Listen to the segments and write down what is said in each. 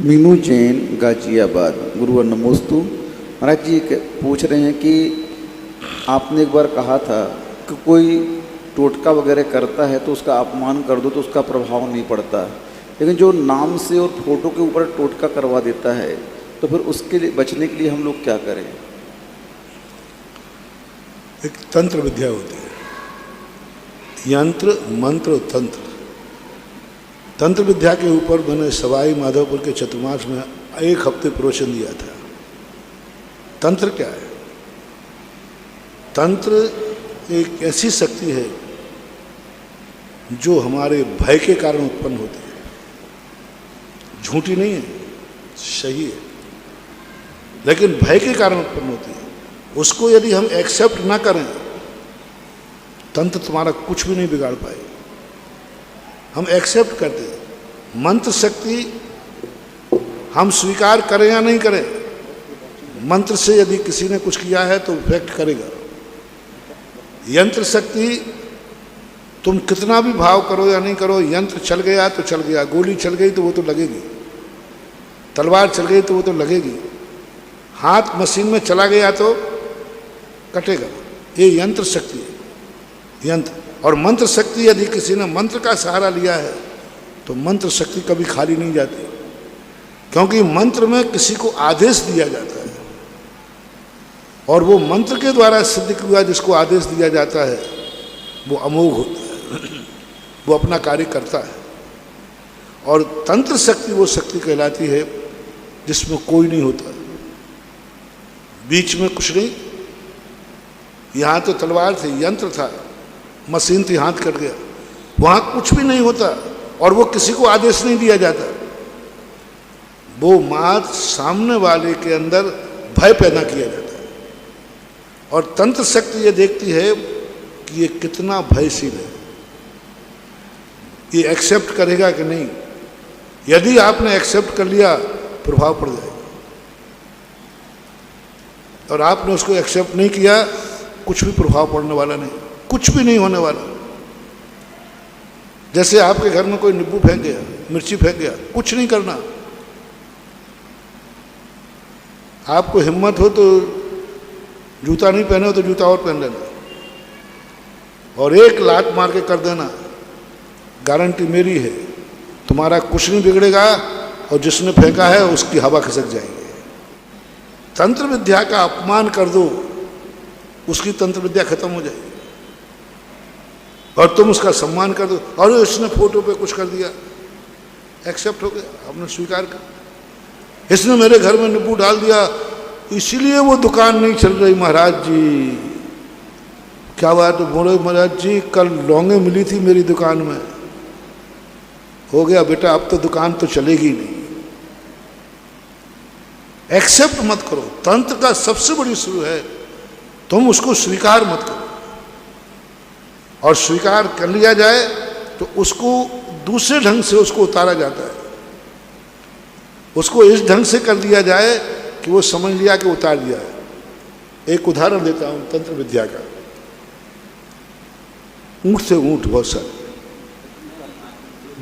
मीनू जैन गाजियाबाद। गुरुवर नमोस्तु। महाराज जी पूछ रहे हैं कि आपने एक बार कहा था कि कोई टोटका वगैरह करता है तो उसका अपमान कर दो तो उसका प्रभाव नहीं पड़ता, लेकिन जो नाम से और फोटो के ऊपर टोटका करवा देता है तो फिर उसके लिए बचने के लिए हम लोग क्या करें? एक तंत्र विद्या होती है, यंत्र मंत्र तंत्र। तंत्र विद्या के ऊपर मैंने सवाई माधोपुर के चतुर्मास में 1 हफ्ते प्रवचन दिया था। तंत्र क्या है? तंत्र एक ऐसी शक्ति है जो हमारे भय के कारण उत्पन्न होती है। झूठी नहीं है, सही है, लेकिन भय के कारण उत्पन्न होती है। उसको यदि हम एक्सेप्ट ना करें, तंत्र तुम्हारा कुछ भी नहीं बिगाड़ पाए। हम एक्सेप्ट करते हैं। मंत्र शक्ति हम स्वीकार करें या नहीं करें, मंत्र से यदि किसी ने कुछ किया है तो इफेक्ट करेगा। यंत्र शक्ति तुम कितना भी भाव करो या नहीं करो, यंत्र चल गया तो चल गया, गोली चल गई तो वो तो लगेगी, तलवार चल गई तो वो तो लगेगी, हाथ मशीन में चला गया तो कटेगा। ये यंत्र शक्ति है, यंत्र। और मंत्र शक्ति यदि किसी ने मंत्र का सहारा लिया है तो मंत्र शक्ति कभी खाली नहीं जाती, क्योंकि मंत्र में किसी को आदेश दिया जाता है और वो मंत्र के द्वारा सिद्ध हुआ जिसको आदेश दिया जाता है वो अमोघ होता है, वो अपना कार्य करता है। और तंत्र शक्ति वो शक्ति कहलाती है जिसमें कोई नहीं होता, बीच में कुछ नहीं। यहाँ तो तलवार थी, यंत्र था, मशीन थी, हाथ कट गया, वहाँ कुछ भी नहीं होता और वो किसी को आदेश नहीं दिया जाता। वो मात्र सामने वाले के अंदर भय पैदा किया जाता है। और तंत्र शक्ति ये देखती है कि ये कितना भयशील है, ये एक्सेप्ट करेगा कि नहीं। यदि आपने एक्सेप्ट कर लिया, प्रभाव पड़ जाएगा, और आपने उसको एक्सेप्ट नहीं किया, कुछ भी प्रभाव पड़ने वाला नहीं, कुछ भी नहीं होने वाला। जैसे आपके घर में कोई नींबू फेंक गया, मिर्ची फेंक गया, कुछ नहीं करना। आपको हिम्मत हो तो जूता नहीं पहने हो तो जूता और पहन लेना और एक लात मार के कर देना, गारंटी मेरी है, तुम्हारा कुछ नहीं बिगड़ेगा और जिसने फेंका है उसकी हवा खिसक जाएगी। तंत्र विद्या का अपमान कर दो, उसकी तंत्र विद्या खत्म हो जाएगी और तुम उसका सम्मान कर दो। और इसने फोटो पे कुछ कर दिया, एक्सेप्ट हो गया, आपने स्वीकार कर। इसने मेरे घर में नींबू डाल दिया इसीलिए वो दुकान नहीं चल रही। महाराज जी क्या बात? तो बोले महाराज जी कल लौंगे मिली थी मेरी दुकान में। हो गया बेटा, अब तो दुकान तो चलेगी नहीं। एक्सेप्ट मत करो। तंत्र का सबसे बड़ी शुरू है, तुम उसको स्वीकार मत करो। और स्वीकार कर लिया जाए तो उसको दूसरे ढंग से उसको उतारा जाता है। उसको इस ढंग से कर दिया जाए कि वो समझ लिया कि उतार दिया है। एक उदाहरण देता हूं तंत्र विद्या का। ऊंट थे, ऊंट बहुत सारे,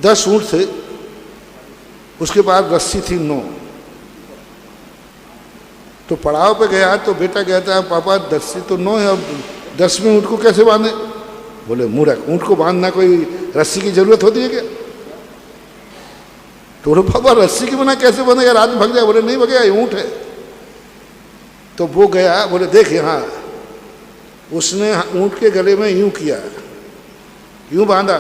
10 ऊंट थे, उसके बाद रस्सी थी 9। तो पड़ाव पे गया तो बेटा कहता है पापा रस्सी तो 9 है, अब 10वें ऊंट को कैसे बांधे? बोले मूर्ख, ऊंट को बांधना कोई रस्सी की जरूरत होती है क्या? तो बोले पापा रस्सी के बिना कैसे बंधेगा, रात में भाग जाए? बोले नहीं भगेगा, ये ऊंट है। तो वो गया, बोले देख यहाँ, उसने ऊंट के गले में यूं किया, यूं बांधा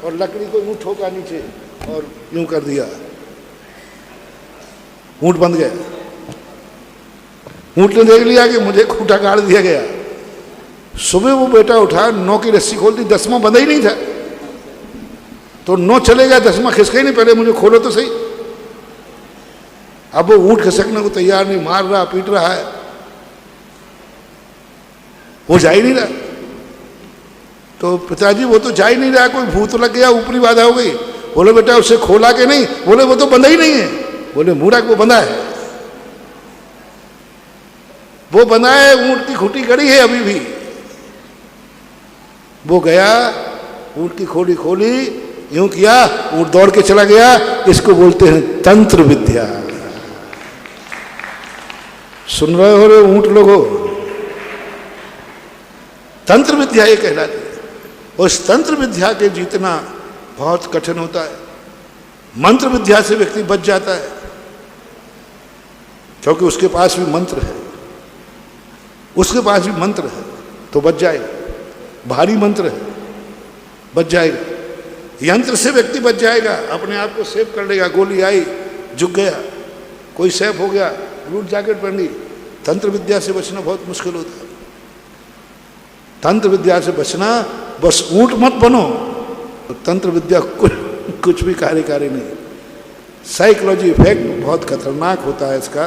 और लकड़ी को यूं ठोका नीचे और यूं कर दिया, ऊंट बंध गया। ऊंट ने देख लिया कि मुझे खूंटा गाड़ दिया गया। सुबह वो बेटा उठा, 9 की रस्सी खोल दी, 10वां बंधा ही नहीं था। तो 9 चले गया, 10वां खिसका ही नहीं, पहले मुझे खोलो तो सही। अब वो ऊंट खिसकने को तैयार नहीं, मार रहा, पीट रहा है, वो जा ही नहीं रहा। तो पिताजी वो तो जा ही नहीं रहा, कोई भूत लग गया, ऊपरी बाधा हो गई। बोले बेटा उसे खोला के नहीं? बोले वो तो बंधा ही नहीं है। बोले मूर्ख, वो बंधा है, वो बंधा है, ऊंट की खूंटी गड़ी है अभी भी। वो गया, ऊंट की खोली खोली यूं किया, ऊंट दौड़ के चला गया। इसको बोलते हैं तंत्र विद्या। सुन रहे हो रे ऊंट लोगो, तंत्र विद्या ये कहलाती है। उस तंत्र विद्या के जीतना बहुत कठिन होता है। मंत्र विद्या से व्यक्ति बच जाता है, क्योंकि उसके पास भी मंत्र है, उसके पास भी मंत्र है तो बच जाएगा। भारी मंत्र है, बच जाएगा। यंत्र से व्यक्ति बच जाएगा, अपने आप को सेव कर लेगा। गोली आई, झुक गया, कोई सेव हो गया, ब्लू जैकेट पहन ली। तंत्र विद्या से बचना बहुत मुश्किल होता है। तंत्र विद्या से बचना, बस ऊंट मत बनो। तंत्र विद्या कुछ भी कार्यकारी नहीं। साइकोलॉजी इफेक्ट बहुत खतरनाक होता है इसका।